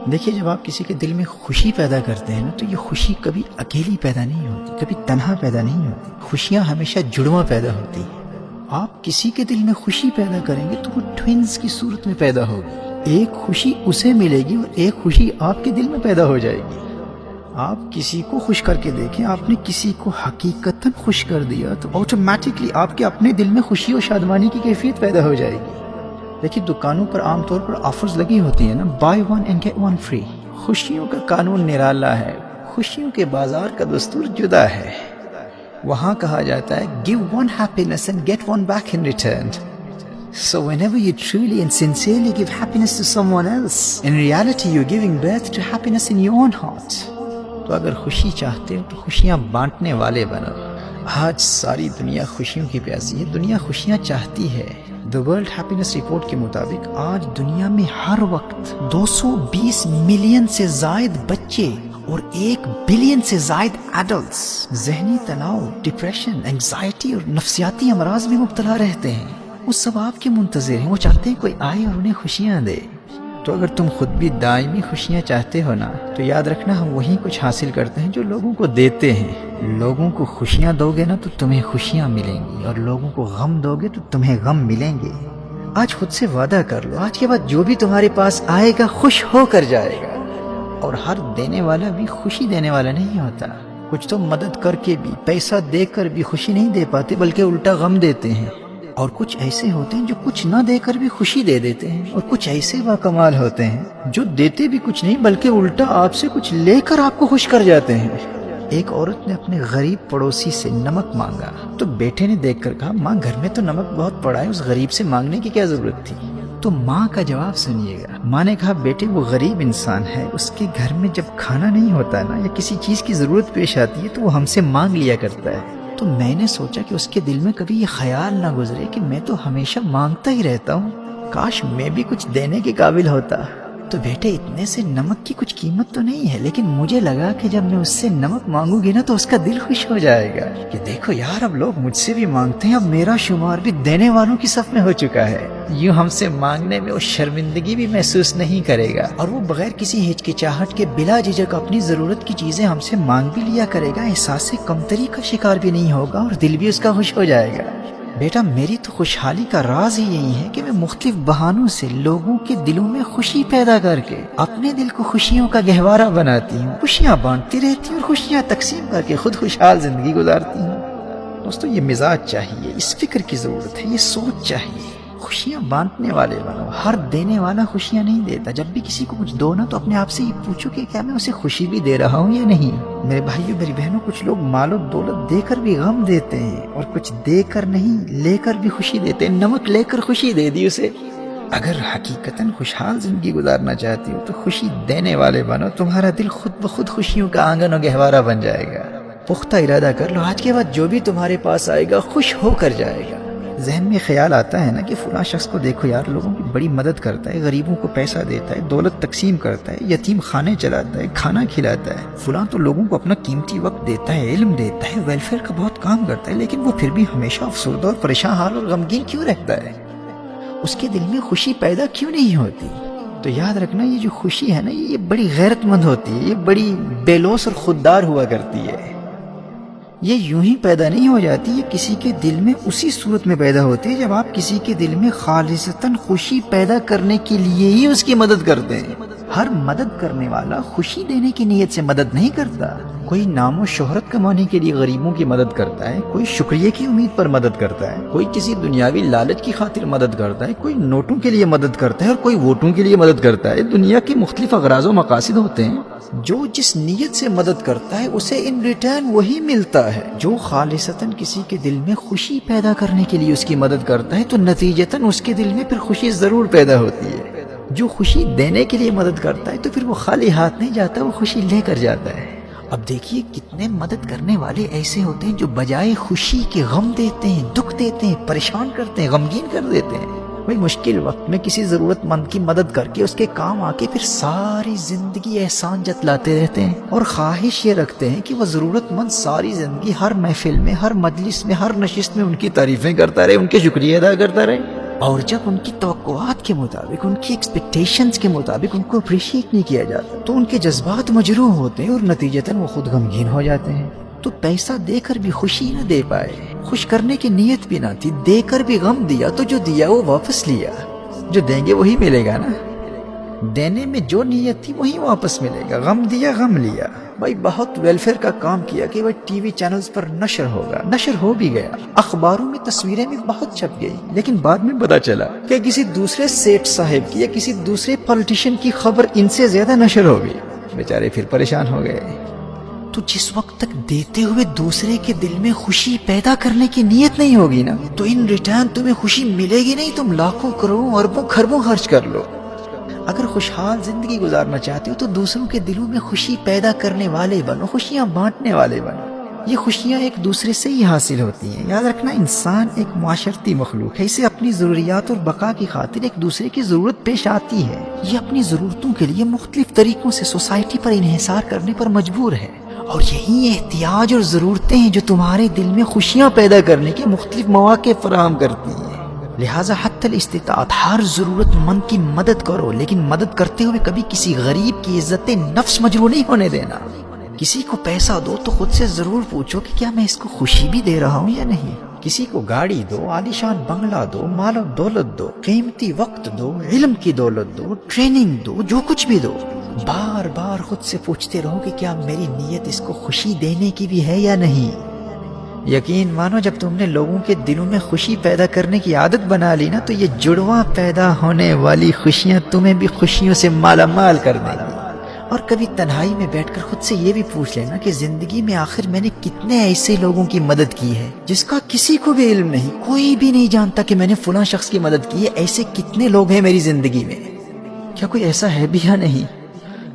دیکھیے جب آپ کسی کے دل میں خوشی پیدا کرتے ہیں نا تو یہ خوشی کبھی اکیلی پیدا نہیں ہوتی، کبھی تنہا پیدا نہیں ہوتی، خوشیاں ہمیشہ جڑواں پیدا ہوتی ہیں۔ آپ کسی کے دل میں خوشی پیدا کریں گے تو وہ ٹوینز کی صورت میں پیدا ہوگی، ایک خوشی اسے ملے گی اور ایک خوشی آپ کے دل میں پیدا ہو جائے گی۔ آپ کسی کو خوش کر کے دیکھیں، آپ نے کسی کو حقیقتاً خوش کر دیا تو آٹومیٹکلی آپ کے اپنے دل میں خوشی اور شادمانی کی کیفیت پیدا ہو جائے گی۔ دیکھیے دکانوں پر عام طور پر آفرز لگی ہوتی ہیں نا، buy one and get one free. خوشیوں کا قانون نرالا ہے، خوشیوں کے بازار کا دستور جدا ہے۔ وہاں کہا جاتا ہے give one happiness and get one back in return. So whenever you truly and sincerely give happiness to someone else, in reality you're giving birth to happiness in your own heart. تو اگر خوشی چاہتے ہو تو خوشیاں بانٹنے والے بنو۔ آج ساری دنیا خوشیوں کی پیاسی ہے، دنیا خوشیاں چاہتی ہے۔ The World Happiness Report کے مطابق آج دنیا میں ہر وقت 220 ملین سے زائد بچے اور 1 بلین سے زائد ایڈلٹس ذہنی تناؤ، ڈپریشن، انگزائٹی اور نفسیاتی امراض میں مبتلا رہتے ہیں۔ وہ سب آپ کے منتظر ہیں، وہ چاہتے ہیں کوئی آئے اور انہیں خوشیاں دے۔ تو اگر تم خود بھی دائمی خوشیاں چاہتے ہو نا تو یاد رکھنا ہم وہی کچھ حاصل کرتے ہیں جو لوگوں کو دیتے ہیں۔ لوگوں کو خوشیاں دو گے نا تو تمہیں خوشیاں ملیں گی، اور لوگوں کو غم دو گے تو تمہیں غم ملیں گے۔ آج خود سے وعدہ کر لو، آج کے بعد جو بھی تمہارے پاس آئے گا خوش ہو کر جائے گا۔ اور ہر دینے والا بھی خوشی دینے والا نہیں ہوتا۔ کچھ تو مدد کر کے بھی، پیسہ دے کر بھی خوشی نہیں دے پاتے بلکہ الٹا غم دیتے ہیں۔ اور کچھ ایسے ہوتے ہیں جو کچھ نہ دے کر بھی خوشی دے دیتے ہیں، اور کچھ ایسے باکمال ہوتے ہیں جو دیتے بھی کچھ نہیں بلکہ الٹا آپ سے کچھ لے کر آپ کو خوش کر جاتے ہیں۔ ایک عورت نے اپنے غریب پڑوسی سے نمک مانگا تو بیٹے نے دیکھ کر کہا ماں گھر میں تو نمک بہت پڑا ہے، اس غریب سے مانگنے کی کیا ضرورت تھی؟ تو ماں کا جواب سنیے گا۔ ماں نے کہا بیٹے وہ غریب انسان ہے، اس کے گھر میں جب کھانا نہیں ہوتا نا یا کسی چیز کی ضرورت پیش آتی ہے تو وہ ہم سے مانگ لیا کرتا ہے۔ تو میں نے سوچا کہ اس کے دل میں کبھی یہ خیال نہ گزرے کہ میں تو ہمیشہ مانگتا ہی رہتا ہوں، کاش میں بھی کچھ دینے کے قابل ہوتا۔ تو بیٹے اتنے سے نمک کی کچھ قیمت تو نہیں ہے، لیکن مجھے لگا کہ جب میں اس سے نمک مانگوں گی نا تو اس کا دل خوش ہو جائے گا کہ دیکھو یار اب لوگ مجھ سے بھی مانگتے ہیں، اب میرا شمار بھی دینے والوں کی صف میں ہو چکا ہے۔ یوں ہم سے مانگنے میں وہ شرمندگی بھی محسوس نہیں کرے گا، اور وہ بغیر کسی ہچکچاہٹ کے بلا جھجک اپنی ضرورت کی چیزیں ہم سے مانگ بھی لیا کرے گا، احساس کمتری کا شکار بھی نہیں ہوگا اور دل بھی اس کا خوش ہو جائے گا۔ بیٹا میری تو خوشحالی کا راز ہی یہی ہے کہ میں مختلف بہانوں سے لوگوں کے دلوں میں خوشی پیدا کر کے اپنے دل کو خوشیوں کا گہوارہ بناتی ہوں، خوشیاں بانٹتی رہتی ہوں اور خوشیاں تقسیم کر کے خود خوشحال زندگی گزارتی ہوں۔ دوستو یہ مزاج چاہیے، اس فکر کی ضرورت ہے، یہ سوچ چاہیے۔ خوشیاں بانٹنے والے بنو، ہر دینے والا خوشیاں نہیں دیتا۔ جب بھی کسی کو کچھ دو نا تو اپنے آپ سے یہ پوچھو کہ کیا میں اسے خوشی بھی دے رہا ہوں یا نہیں۔ میرے بھائیو میری بہنوں، کچھ لوگ مال و دولت دے کر بھی غم دیتے ہیں، اور کچھ دے کر نہیں لے کر بھی خوشی دیتے ہیں۔ نمک لے کر خوشی دے دی اسے۔ اگر حقیقتاً خوشحال زندگی گزارنا چاہتی ہو تو خوشی دینے والے بنو، تمہارا دل خود بخود خوشیوں کا آنگن و گہوارہ بن جائے گا۔ پختہ ارادہ کر لو، آج کے بعد جو بھی تمہارے پاس آئے گا خوش ہو کر جائے گا۔ ذہن میں خیال آتا ہے نا کہ فلاں شخص کو دیکھو یار، لوگوں کی بڑی مدد کرتا ہے، غریبوں کو پیسہ دیتا ہے، دولت تقسیم کرتا ہے، یتیم خانے چلاتا ہے، کھانا کھلاتا ہے، فلاں تو لوگوں کو اپنا قیمتی وقت دیتا ہے، علم دیتا ہے، ویلفیئر کا بہت کام کرتا ہے، لیکن وہ پھر بھی ہمیشہ افسردہ اور پریشان حال اور غمگین کیوں رہتا ہے؟ اس کے دل میں خوشی پیدا کیوں نہیں ہوتی؟ تو یاد رکھنا یہ جو خوشی ہے نا یہ بڑی غیرت مند ہوتی ہے، یہ بڑی بے لوث اور خوددار ہوا کرتی ہے۔ یہ یوں ہی پیدا نہیں ہو جاتی، یہ کسی کے دل میں اسی صورت میں پیدا ہوتی ہے جب آپ کسی کے دل میں خالصتاً خوشی پیدا کرنے کے لیے ہی اس کی مدد کرتے ہیں۔ ہر مدد کرنے والا خوشی دینے کی نیت سے مدد نہیں کرتا۔ کوئی نام و شہرت کمانے کے لیے غریبوں کی مدد کرتا ہے، کوئی شکریہ کی امید پر مدد کرتا ہے، کوئی کسی دنیاوی لالچ کی خاطر مدد کرتا ہے، کوئی نوٹوں کے لیے مدد کرتا ہے اور کوئی ووٹوں کے لیے مدد کرتا ہے۔ دنیا کے مختلف اغراض و مقاصد ہوتے ہیں۔ جو جس نیت سے مدد کرتا ہے اسے ان ریٹرن وہی ملتا ہے۔ جو خالصتاً کسی کے دل میں خوشی پیدا کرنے کے لیے اس کی مدد کرتا ہے تو نتیجتاً اس کے دل میں پھر خوشی ضرور پیدا ہوتی ہے۔ جو خوشی دینے کے لیے مدد کرتا ہے تو پھر وہ خالی ہاتھ نہیں جاتا، وہ خوشی لے کر جاتا ہے۔ اب دیکھیے کتنے مدد کرنے والے ایسے ہوتے ہیں جو بجائے خوشی کے غم دیتے ہیں، دکھ دیتے ہیں، پریشان کرتے ہیں، غمگین کر دیتے ہیں۔ کوئی مشکل وقت میں کسی ضرورت مند کی مدد کر کے اس کے کام آ کے پھر ساری زندگی احسان جتلاتے رہتے ہیں، اور خواہش یہ رکھتے ہیں کہ وہ ضرورت مند ساری زندگی ہر محفل میں، ہر مجلس میں، ہر نشست میں ان کی تعریفیں کرتا رہے، ان کے شکریہ ادا کرتا رہے۔ اور جب ان کی توقعات کے مطابق، ان کی ایکسپیکٹیشنز کے مطابق ان کو اپریشیٹ نہیں کیا جاتا تو ان کے جذبات مجروح ہوتے ہیں اور نتیجتاً وہ خود غمگین ہو جاتے ہیں۔ تو پیسہ دے کر بھی خوشی نہ دے پائے، خوش کرنے کی نیت بھی نہ تھی، دے کر بھی غم دیا تو جو دیا وہ واپس لیا، جو دیں گے وہی ملے گا نا۔ دینے میں جو نیت تھی وہی واپس ملے گا، غم دیا غم لیا۔ بھائی بہت ویلفیئر کا کام کیا کہ وہ ٹی وی چینلز پر نشر ہوگا، نشر ہو بھی گیا، اخباروں میں تصویریں بھی بہت چھپ گئی، لیکن بعد میں پتا چلا کہ کسی دوسرے سیٹ صاحب کی یا کسی دوسرے پولیٹیشین کی خبر ان سے زیادہ نشر ہو گئی، بیچارے پھر پریشان ہو گئے۔ تو جس وقت تک دیتے ہوئے دوسرے کے دل میں خوشی پیدا کرنے کی نیت نہیں ہوگی نا، تو ان ریٹرن تمہیں خوشی ملے گی نہیں، تم لاکھوں کروڑوں اربوں خربوں خرچ کر لو۔ اگر خوشحال زندگی گزارنا چاہتے ہو تو دوسروں کے دلوں میں خوشی پیدا کرنے والے بنو، خوشیاں بانٹنے والے بنو۔ یہ خوشیاں ایک دوسرے سے ہی حاصل ہوتی ہیں۔ یاد رکھنا، انسان ایک معاشرتی مخلوق ہے، اسے اپنی ضروریات اور بقا کی خاطر ایک دوسرے کی ضرورت پیش آتی ہے۔ یہ اپنی ضرورتوں کے لیے مختلف طریقوں سے سوسائٹی پر انحصار کرنے پر مجبور ہے، اور یہی احتیاج اور ضرورتیں ہیں جو تمہارے دل میں خوشیاں پیدا کرنے کے مختلف مواقع فراہم کرتی ہیں۔ لہٰذا حتی الاستطاعت ہر ضرورت مند کی مدد کرو، لیکن مدد کرتے ہوئے کبھی کسی غریب کی عزت نفس مجروح نہیں ہونے دینا۔ کسی کو پیسہ دو تو خود سے ضرور پوچھو کہ کیا میں اس کو خوشی بھی دے رہا ہوں یا نہیں۔ کسی کو گاڑی دو، عالیشان بنگلہ دو، مال و دولت دو، قیمتی وقت دو، علم کی دولت دو، ٹریننگ دو، جو کچھ بھی دو، بار بار خود سے پوچھتے رہو کہ کیا میری نیت اس کو خوشی دینے کی بھی ہے یا نہیں۔ یقین مانو، جب تم نے لوگوں کے دلوں میں خوشی پیدا کرنے کی عادت بنا لی نا، تو یہ جڑواں پیدا ہونے والی خوشیاں تمہیں بھی خوشیوں سے مالا مال کر دیں گی۔ اور کبھی تنہائی میں بیٹھ کر خود سے یہ بھی پوچھ لینا کہ زندگی میں آخر میں نے کتنے ایسے لوگوں کی مدد کی ہے جس کا کسی کو بھی علم نہیں، کوئی بھی نہیں جانتا کہ میں نے فلاں شخص کی مدد کی ہے۔ ایسے کتنے لوگ ہیں میری زندگی میں؟ کیا کوئی ایسا ہے بھی یا نہیں؟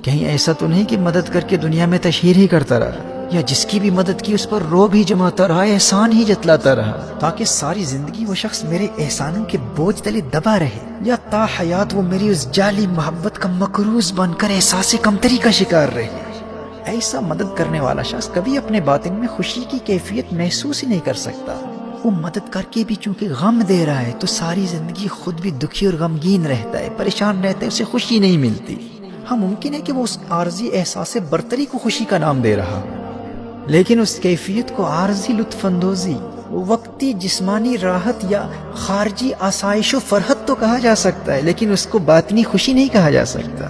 کہیں ایسا تو نہیں کہ مدد کر کے دنیا میں تشہیر ہی کرتا رہا، یا جس کی بھی مدد کی اس پر روب ہی جماتا رہا، احسان ہی جتلاتا رہا، تاکہ ساری زندگی وہ شخص میرے احسانوں کے بوجھ تلے دبا رہے، یا تا حیات وہ میری اس جعلی محبت کا مکروز بن کر احساس کمتری کا شکار رہے۔ ایسا مدد کرنے والا شخص کبھی اپنے باطن میں خوشی کی کیفیت محسوس ہی نہیں کر سکتا۔ وہ مدد کر کے بھی چونکہ غم دے رہا ہے تو ساری زندگی خود بھی دکھی اور غمگین رہتا ہے، پریشان رہتا ہے، اسے خوشی نہیں ملتی۔ ہاں، ممکن ہے کہ وہ اس عارضی احساس برتری کو خوشی کا نام دے رہا، لیکن اس کیفیت کو عارضی لطف اندوزی، وقتی جسمانی راحت یا خارجی آسائش و فرحت تو کہا جا سکتا ہے، لیکن اس کو باطنی خوشی نہیں کہا جا سکتا۔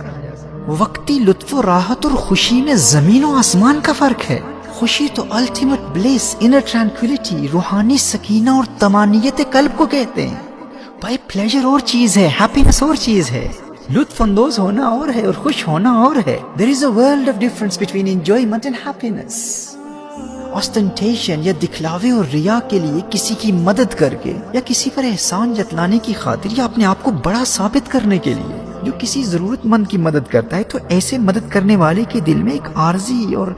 وقتی لطف و راحت اور خوشی میں زمین و آسمان کا فرق ہے۔ خوشی تو الٹیمیٹ بلیس، انر ٹرانکولیٹی، روحانی سکینہ اور طمانینت قلب کو کہتے ہیں۔ بھائی پلیجر اور چیز ہے، ہیپینس اور چیز ہے، لطف اندوز ہونا اور ہے اور خوش ہونا اور ہے۔ There is a world of difference between enjoyment and happiness۔ Ostentation یا دکھلاوے اور ریا کے لیے کسی کی مدد کر کے یا کسی پر احسان جتلانے کی خاطر یا اپنے آپ کو بڑا ثابت کرنے کے لیے جو کسی ضرورت مند کی مدد کرتا ہے، تو ایسے مدد کرنے والے کے دل میں ایک عارضی اور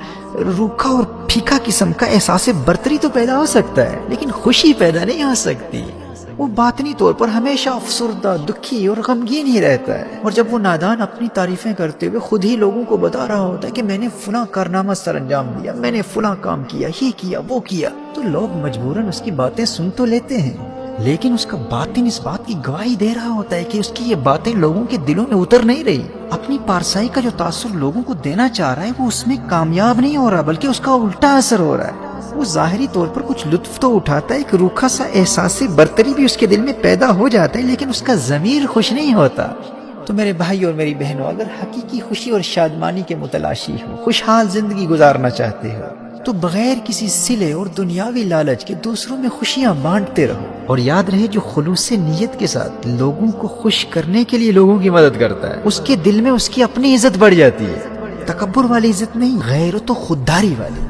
روکھا اور پھیکا قسم کا احساس برتری تو پیدا ہو سکتا ہے، لیکن خوشی پیدا نہیں ہو سکتی۔ وہ باطنی طور پر ہمیشہ افسردہ، دکھی اور غمگین ہی رہتا ہے۔ اور جب وہ نادان اپنی تعریفیں کرتے ہوئے خود ہی لوگوں کو بتا رہا ہوتا ہے کہ میں نے فلاں کارنامہ سر انجام دیا، میں نے فلاں کام کیا، یہ کیا، وہ کیا، تو لوگ مجبوراً اس کی باتیں سن تو لیتے ہیں، لیکن اس کا باطن اس بات کی گواہی دے رہا ہوتا ہے کہ اس کی یہ باتیں لوگوں کے دلوں میں اتر نہیں رہی۔ اپنی پارسائی کا جو تاثر لوگوں کو دینا چاہ رہا ہے وہ اس میں کامیاب نہیں ہو رہا، بلکہ اس کا الٹا اثر ہو رہا ہے۔ وہ ظاہری طور پر کچھ لطف تو اٹھاتا ہے، ایک روکھا سا احساس برتری بھی اس کے دل میں پیدا ہو جاتا ہے، لیکن اس کا ضمیر خوش نہیں ہوتا۔ تو میرے بھائی اور میری بہنوں، اگر حقیقی خوشی اور شادمانی کے متلاشی ہو، خوشحال زندگی گزارنا چاہتے ہو، تو بغیر کسی صلے اور دنیاوی لالچ کے دوسروں میں خوشیاں بانٹتے رہو، اور یاد رہے جو خلوص نیت کے ساتھ لوگوں کو خوش کرنے کے لیے لوگوں کی مدد کرتا ہے، اس کے دل میں اس کی اپنی عزت بڑھ جاتی ہے۔ تکبر والی عزت نہیں، غیرت و خودداری والی۔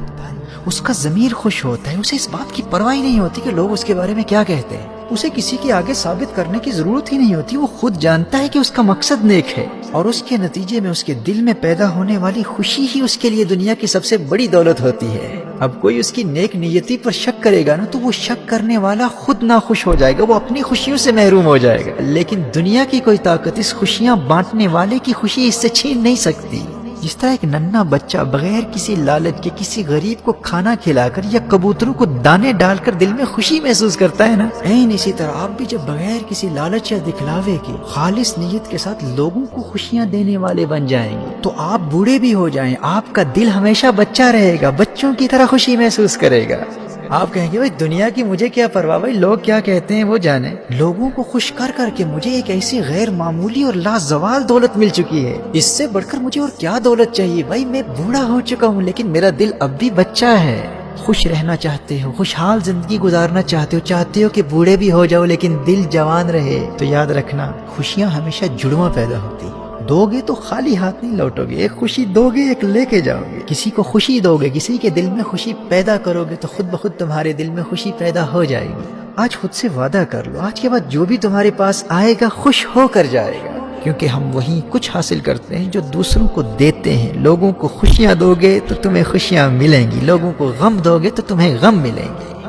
اس کا ضمیر خوش ہوتا ہے، اسے اس بات کی پرواہ نہیں ہوتی کہ لوگ اس کے بارے میں کیا کہتے ہیں، اسے کسی کے آگے ثابت کرنے کی ضرورت ہی نہیں ہوتی۔ وہ خود جانتا ہے کہ اس کا مقصد نیک ہے، اور اس کے نتیجے میں اس کے دل میں پیدا ہونے والی خوشی ہی اس کے لیے دنیا کی سب سے بڑی دولت ہوتی ہے۔ اب کوئی اس کی نیک نیتی پر شک کرے گا نا، تو وہ شک کرنے والا خود ناخوش ہو جائے گا، وہ اپنی خوشیوں سے محروم ہو جائے گا، لیکن دنیا کی کوئی طاقت اس خوشیاں بانٹنے والے کی خوشی اس سے چھین نہیں سکتی۔ جس طرح ایک ننھا بچہ بغیر کسی لالچ کے کسی غریب کو کھانا کھلا کر یا کبوتروں کو دانے ڈال کر دل میں خوشی محسوس کرتا ہے نا، اسی طرح آپ بھی جب بغیر کسی لالچ یا دکھلاوے کے خالص نیت کے ساتھ لوگوں کو خوشیاں دینے والے بن جائیں گے تو آپ بوڑھے بھی ہو جائیں، آپ کا دل ہمیشہ بچہ رہے گا، بچوں کی طرح خوشی محسوس کرے گا۔ آپ کہیں گے بھائی دنیا کی مجھے کیا پرواہ، بھائی لوگ کیا کہتے ہیں وہ جانے، لوگوں کو خوش کر کر کے مجھے ایک ایسی غیر معمولی اور لازوال دولت مل چکی ہے، اس سے بڑھ کر مجھے اور کیا دولت چاہیے؟ بھائی میں بوڑھا ہو چکا ہوں لیکن میرا دل اب بھی بچہ ہے۔ خوش رہنا چاہتے ہو، خوشحال زندگی گزارنا چاہتے ہو کہ بوڑھے بھی ہو جاؤ لیکن دل جوان رہے، تو یاد رکھنا خوشیاں ہمیشہ جڑواں پیدا ہوتی ہیں، دو گے تو خالی ہاتھ نہیں لوٹو گے، ایک خوشی دو گے ایک لے کے جاؤ گے، کسی کو خوشی دو گے، کسی کے دل میں خوشی پیدا کرو گے تو خود بخود تمہارے دل میں خوشی پیدا ہو جائے گی۔ آج خود سے وعدہ کر لو، آج کے بعد جو بھی تمہارے پاس آئے گا خوش ہو کر جائے گا، کیونکہ ہم وہی کچھ حاصل کرتے ہیں جو دوسروں کو دیتے ہیں۔ لوگوں کو خوشیاں دو گے تو تمہیں خوشیاں ملیں گی، لوگوں کو غم دو گے تو تمہیں غم ملیں گے۔